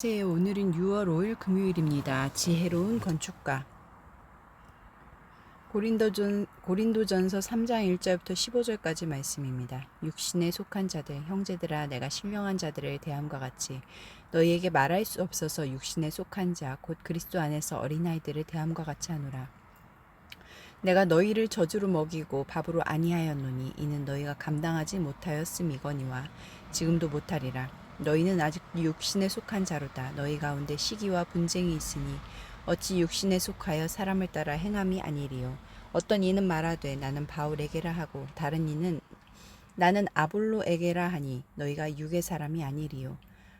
오늘은 6월 5일 금요일입니다. 지혜로운 건축가 고린도전서 3장 1절부터 15절까지 말씀입니다. 육신에 속한 자들, 형제들아, 내가 신령한 자들을 대함과 같이 너희에게 말할 수 없어서 육신에 속한 자, 곧 그리스도 안에서 어린아이들을 대함과 같이 하노라. 내가 너희를 젖으로 먹이고 밥으로 아니하였노니 이는 너희가 감당하지 못하였음이거니와 지금도 못하리라. 너희는 아직 육신에 속한 자로다. 너희 가운데 시기와 분쟁이 있으니 어찌 육신에 속하여 사람을 따라 행함이 아니리요. 어떤 이는 말하되 나는 바울에게라 하고 다른 이는 나는 아볼로에게라 하니 너희가 육의 사람이 아니리요.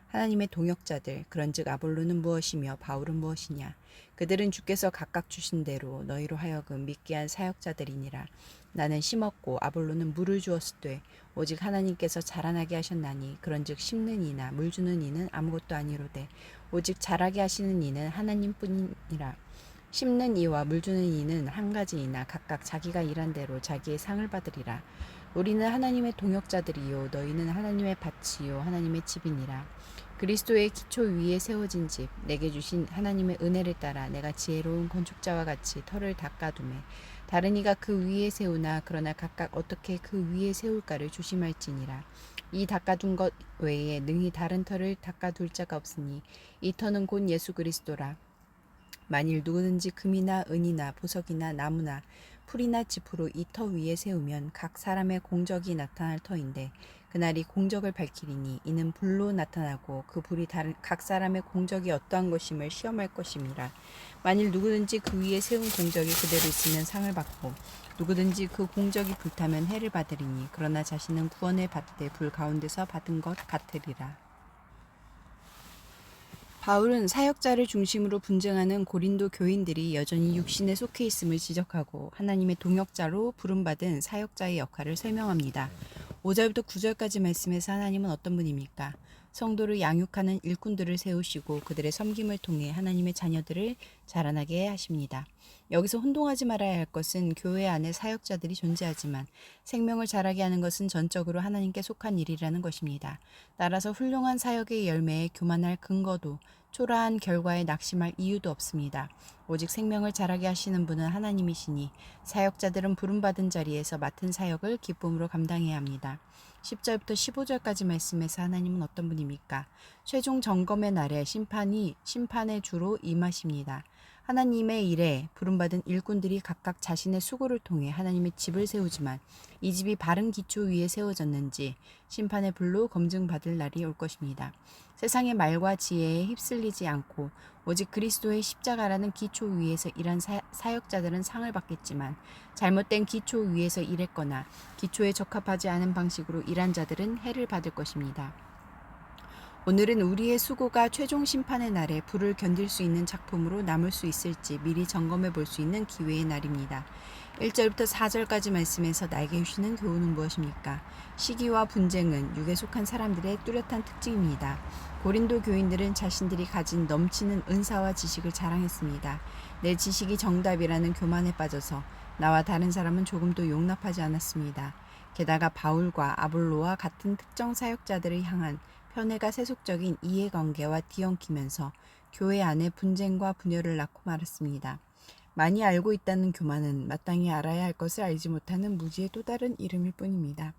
하나님의 동역자들, 그런즉 아볼로는 무엇이며 바울은 무엇이냐? 그들은 주께서 각각 주신 대로 너희로 하여금 믿게 한 사역자들이니라. 나는 심었고 아볼로는 물을 주었으되 오직 하나님께서 자라나게 하셨나니 그런즉 심는 이나 물 주는 이는 아무것도 아니로되 오직 자라게 하시는 이는 하나님뿐이니라. 심는 이와 물 주는 이는 한 가지이나 각각 자기가 일한 대로 자기의 상을 받으리라. 우리는 하나님의 동역자들이요 너희는 하나님의 밭이요 하나님의 집이니라. 그리스도의 기초 위에 세워진 집, 내게 주신 하나님의 은혜를 따라 내가 지혜로운 건축자와 같이 터를 닦아두매 다른 이가 그 위에 세우나 그러나 각각 어떻게 그 위에 세울까를 조심할지니라. 이 닦아둔 것 외에 능히 다른 터를 닦아둘 자가 없으니 이 터는 곧 예수 그리스도라. 만일 누구든지 금이나 은이나 보석이나 나무나 풀이나 짚으로 이 터 위에 세우면 각 사람의 공적이 나타날 터인데 그날이 공적을 밝히리니 이는 불로 나타나고 그 불이 각 사람의 공적이 어떠한 것임을 시험할 것임이라. 만일 누구든지 그 위에 세운 공적이 그대로 있으면 상을 받고 누구든지 그 공적이 불타면 해를 받으리니 그러나 자신은 구원을 받되 불 가운데서 받은 것 같으리라. 바울은 사역자를 중심으로 분쟁하는 고린도 교인들이 여전히 육신에 속해 있음을 지적하고 하나님의 동역자로 부름받은 사역자의 역할을 설명합니다. 5절부터 9절까지 말씀에서 하나님은 어떤 분입니까? 성도를 양육하는 일꾼들을 세우시고 그들의 섬김을 통해 하나님의 자녀들을 자라나게 하십니다. 여기서 혼동하지 말아야 할 것은 교회 안에 사역자들이 존재하지만 생명을 자라게 하는 것은 전적으로 하나님께 속한 일이라는 것입니다. 따라서 훌륭한 사역의 열매에 교만할 근거도 초라한 결과에 낙심할 이유도 없습니다. 오직 생명을 자라게 하시는 분은 하나님이시니 사역자들은 부름받은 자리에서 맡은 사역을 기쁨으로 감당해야 합니다. 10절부터 15절까지 말씀에서 하나님은 어떤 분입니까? 최종 점검의 날에 심판의 주로 임하십니다. 하나님의 일에 부름받은 일꾼들이 각각 자신의 수고를 통해 하나님의 집을 세우지만 이 집이 바른 기초 위에 세워졌는지 심판의 불로 검증받을 날이 올 것입니다. 세상의 말과 지혜에 휩쓸리지 않고 오직 그리스도의 십자가라는 기초 위에서 일한 사역자들은 상을 받겠지만 잘못된 기초 위에서 일했거나 기초에 적합하지 않은 방식으로 일한 자들은 해를 받을 것입니다. 오늘은 우리의 수고가 최종 심판의 날에 불을 견딜 수 있는 작품으로 남을 수 있을지 미리 점검해 볼 수 있는 기회의 날입니다. 1절부터 4절까지 말씀에서 나에게 주시는 교훈은 무엇입니까? 시기와 분쟁은 육에 속한 사람들의 뚜렷한 특징입니다. 고린도 교인들은 자신들이 가진 넘치는 은사와 지식을 자랑했습니다. 내 지식이 정답이라는 교만에 빠져서 나와 다른 사람은 조금도 용납하지 않았습니다. 게다가 바울과 아볼로와 같은 특정 사역자들을 향한 편애가 세속적인 이해관계와 뒤엉키면서 교회 안에 분쟁과 분열을 낳고 말았습니다. 많이 알고 있다는 교만은 마땅히 알아야 할 것을 알지 못하는 무지의 또 다른 이름일 뿐입니다.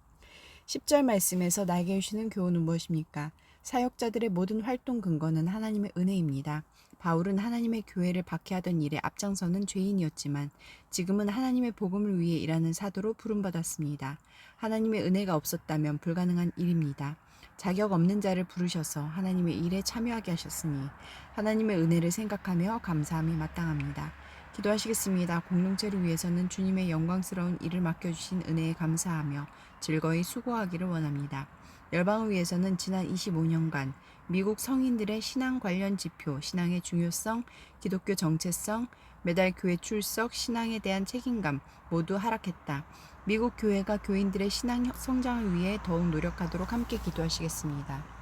10절 말씀에서 나에게 주시는 교훈은 무엇입니까? 사역자들의 모든 활동 근거는 하나님의 은혜입니다. 바울은 하나님의 교회를 박해하던 일에 앞장서는 죄인이었지만 지금은 하나님의 복음을 위해 일하는 사도로 부름받았습니다. 하나님의 은혜가 없었다면 불가능한 일입니다. 자격 없는 자를 부르셔서 하나님의 일에 참여하게 하셨으니 하나님의 은혜를 생각하며 감사함이 마땅합니다. 기도하시겠습니다. 공동체를 위해서는 주님의 영광스러운 일을 맡겨주신 은혜에 감사하며 즐거이 수고하기를 원합니다. 열방을 위해서는 지난 25년간 미국 성인들의 신앙 관련 지표, 신앙의 중요성, 기독교 정체성, 매달 교회 출석, 신앙에 대한 책임감 모두 하락했다. 미국 교회가 교인들의 신앙 성장을 위해 더욱 노력하도록 함께 기도하시겠습니다.